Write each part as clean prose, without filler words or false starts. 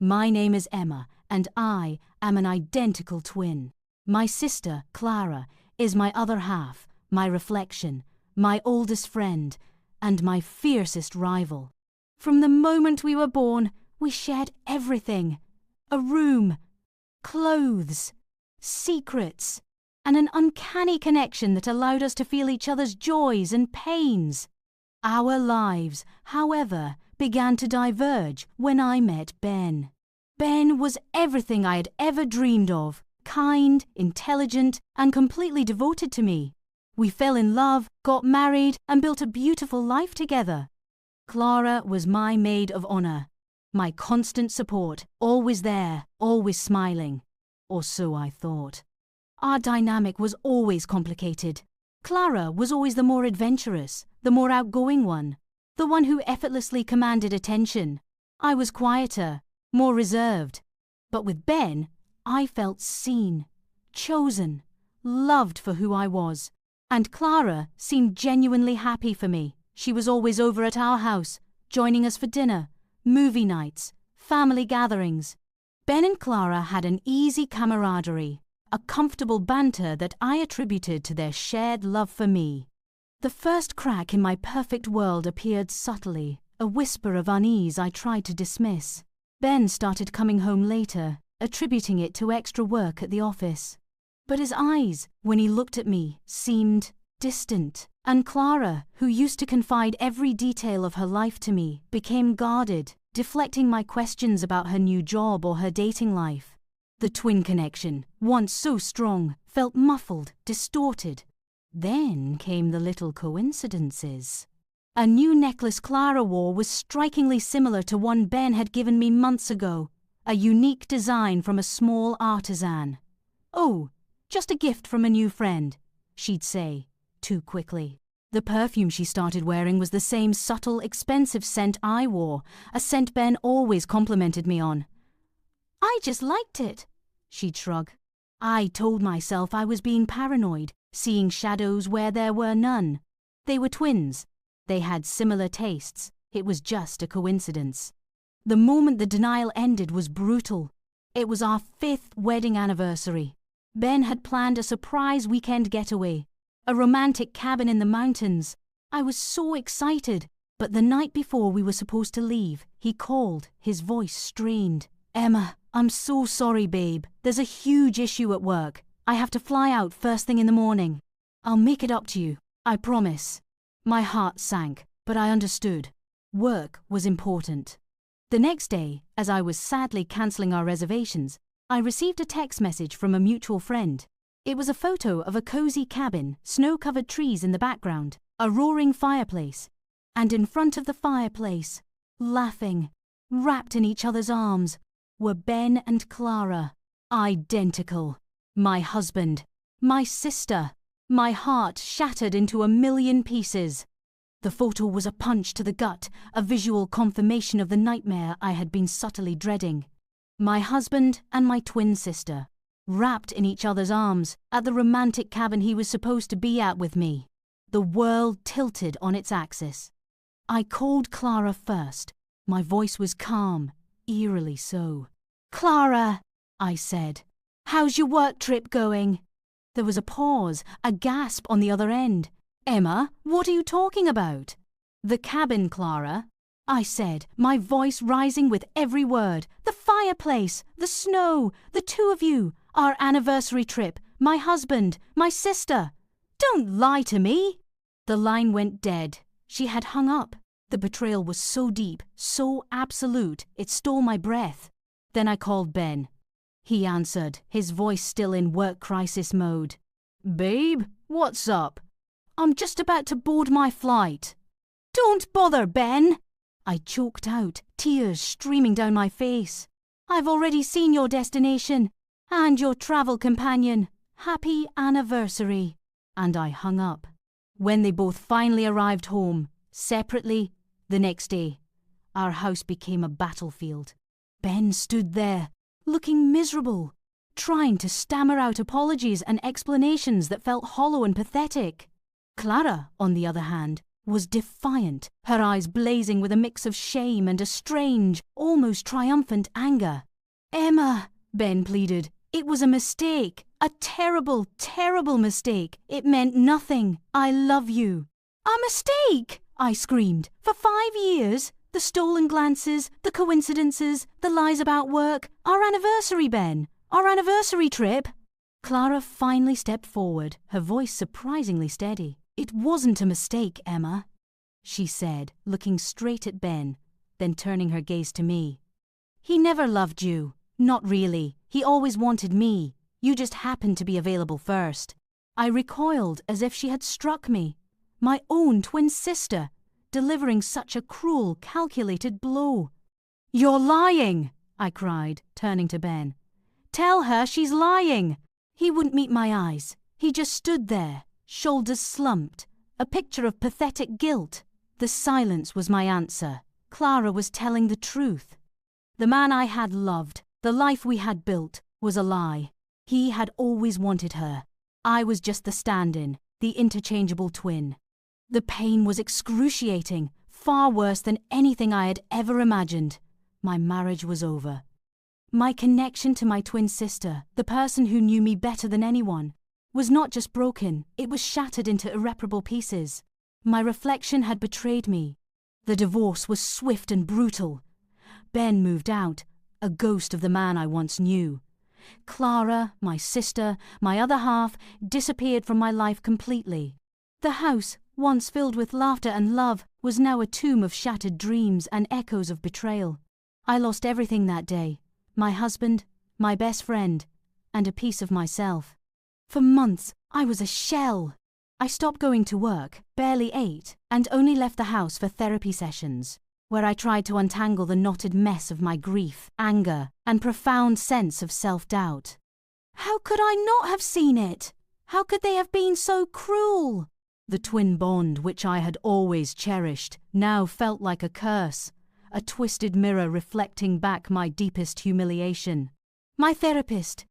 My name is Emma, and I am an identical twin. My sister, Clara, is my other half, my reflection, my oldest friend, and my fiercest rival. From the moment we were born, we shared everything. A room, clothes, secrets, and an uncanny connection that allowed us to feel each other's joys and pains. Our lives, however, began to diverge when I met Ben. Ben was everything I had ever dreamed of, kind, intelligent, and completely devoted to me. We fell in love, got married, and built a beautiful life together. Clara was my maid of honor, my constant support, always there, always smiling. Or so I thought. Our dynamic was always complicated. Clara was always the more adventurous, the more outgoing one, the one who effortlessly commanded attention. I was quieter, more reserved. But with Ben, I felt seen, chosen, loved for who I was. And Clara seemed genuinely happy for me. She was always over at our house, joining us for dinner, movie nights, family gatherings. Ben and Clara had an easy camaraderie, a comfortable banter that I attributed to their shared love for me. The first crack in my perfect world appeared subtly, a whisper of unease I tried to dismiss. Ben started coming home later, attributing it to extra work at the office. But his eyes, when he looked at me, seemed distant, and Clara, who used to confide every detail of her life to me, became guarded, deflecting my questions about her new job or her dating life. The twin connection, once so strong, felt muffled, distorted. Then came the little coincidences. A new necklace Clara wore was strikingly similar to one Ben had given me months ago, a unique design from a small artisan. "Oh, just a gift from a new friend," she'd say, too quickly. The perfume she started wearing was the same subtle, expensive scent I wore, a scent Ben always complimented me on. "I just liked it," she'd shrug. I told myself I was being paranoid, seeing shadows where there were none. They were twins. They had similar tastes. It was just a coincidence. The moment the denial ended was brutal. It was our 5th wedding anniversary. Ben had planned a surprise weekend getaway, a romantic cabin in the mountains. I was so excited, but the night before we were supposed to leave, he called, his voice strained. "Emma, I'm so sorry, babe. There's a huge issue at work. I have to fly out first thing in the morning. I'll make it up to you, I promise." My heart sank, but I understood. Work was important. The next day, as I was sadly cancelling our reservations, I received a text message from a mutual friend. It was a photo of a cozy cabin, snow-covered trees in the background, a roaring fireplace, and in front of the fireplace, laughing, wrapped in each other's arms, were Ben and Clara, identical. My husband, my sister, my heart shattered into a million pieces. The photo was a punch to the gut, a visual confirmation of the nightmare I had been subtly dreading. My husband and my twin sister, wrapped in each other's arms, at the romantic cabin he was supposed to be at with me. The world tilted on its axis. I called Clara first. My voice was calm, eerily so. "Clara," I said, "how's your work trip going?" There was a pause, a gasp on the other end. "Emma, what are you talking about?" "The cabin, Clara," I said, my voice rising with every word. "The fireplace, the snow, the two of you, our anniversary trip, my husband, my sister." "Don't lie to me!" The line went dead. She had hung up. The betrayal was so deep, so absolute, it stole my breath. Then I called Ben. He answered, his voice still in work crisis mode. "Babe, what's up?" "I'm just about to board my flight." "Don't bother, Ben!" I choked out, tears streaming down my face. "I've already seen your destination and your travel companion. Happy anniversary." And I hung up. When they both finally arrived home, separately, the next day, our house became a battlefield. Ben stood there, looking miserable, trying to stammer out apologies and explanations that felt hollow and pathetic. Clara, on the other hand, was defiant, her eyes blazing with a mix of shame and a strange, almost triumphant anger. "Emma," Ben pleaded, "it was a mistake. A terrible, terrible mistake. It meant nothing. I love you." "A mistake!" I screamed. "For 5 years? The stolen glances, the coincidences, the lies about work, our anniversary, Ben, our anniversary trip." Clara finally stepped forward, her voice surprisingly steady. "It wasn't a mistake, Emma," she said, looking straight at Ben, then turning her gaze to me. "He never loved you. Not really. He always wanted me. You just happened to be available first." I recoiled as if she had struck me. My own twin sister, delivering such a cruel, calculated blow. "You're lying!" I cried, turning to Ben. "Tell her she's lying!" He wouldn't meet my eyes. He just stood there, shoulders slumped, a picture of pathetic guilt. The silence was my answer. Clara was telling the truth. The man I had loved, the life we had built, was a lie. He had always wanted her. I was just the stand-in, the interchangeable twin. The pain was excruciating, far worse than anything I had ever imagined. My marriage was over. My connection to my twin sister, the person who knew me better than anyone, was not just broken, it was shattered into irreparable pieces. My reflection had betrayed me. The divorce was swift and brutal. Ben moved out, a ghost of the man I once knew. Clara, my sister, my other half, disappeared from my life completely. The house, once filled with laughter and love, was now a tomb of shattered dreams and echoes of betrayal. I lost everything that day. My husband, my best friend, and a piece of myself. For months, I was a shell. I stopped going to work, barely ate, and only left the house for therapy sessions, where I tried to untangle the knotted mess of my grief, anger, and profound sense of self-doubt. How could I not have seen it? How could they have been so cruel? The twin bond which I had always cherished now felt like a curse, a twisted mirror reflecting back my deepest humiliation. My therapist,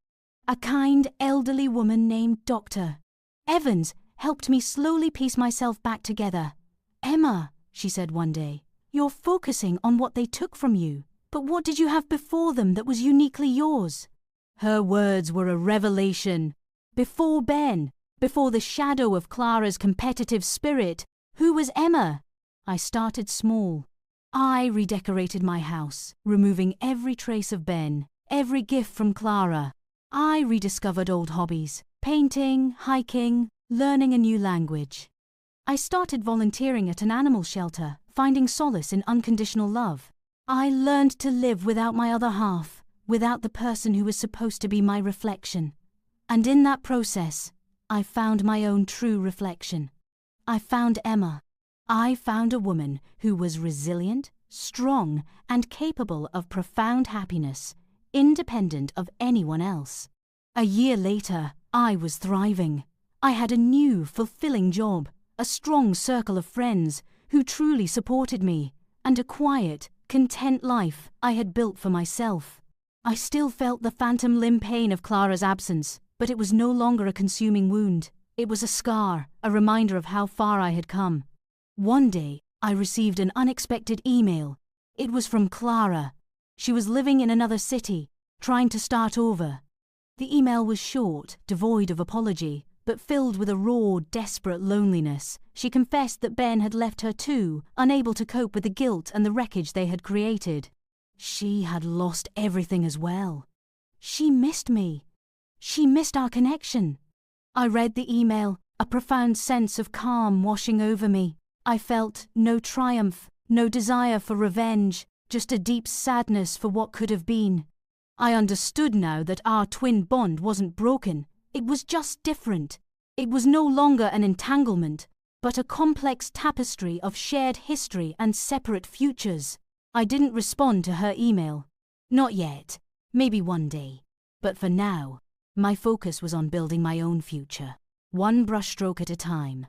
a kind elderly woman named Dr. Evans, helped me slowly piece myself back together. "Emma," she said one day, "you're focusing on what they took from you, but what did you have before them that was uniquely yours?" Her words were a revelation. Before Ben, before the shadow of Clara's competitive spirit, who was Emma? I started small. I redecorated my house, removing every trace of Ben, every gift from Clara. I rediscovered old hobbies, painting, hiking, learning a new language. I started volunteering at an animal shelter, finding solace in unconditional love. I learned to live without my other half, without the person who was supposed to be my reflection. And in that process, I found my own true reflection. I found Emma. I found a woman who was resilient, strong, and capable of profound happiness, independent of anyone else. A year later, I was thriving. I had a new, fulfilling job, a strong circle of friends who truly supported me, and a quiet, content life I had built for myself. I still felt the phantom limb pain of Clara's absence, but it was no longer a consuming wound. It was a scar, a reminder of how far I had come. One day, I received an unexpected email. It was from Clara. She was living in another city, trying to start over. The email was short, devoid of apology, but filled with a raw, desperate loneliness. She confessed that Ben had left her too, unable to cope with the guilt and the wreckage they had created. She had lost everything as well. She missed me. She missed our connection. I read the email, a profound sense of calm washing over me. I felt no triumph, no desire for revenge, just a deep sadness for what could have been. I understood now that our twin bond wasn't broken, it was just different. It was no longer an entanglement, but a complex tapestry of shared history and separate futures. I didn't respond to her email. Not yet. Maybe one day. But for now, my focus was on building my own future, one brushstroke at a time.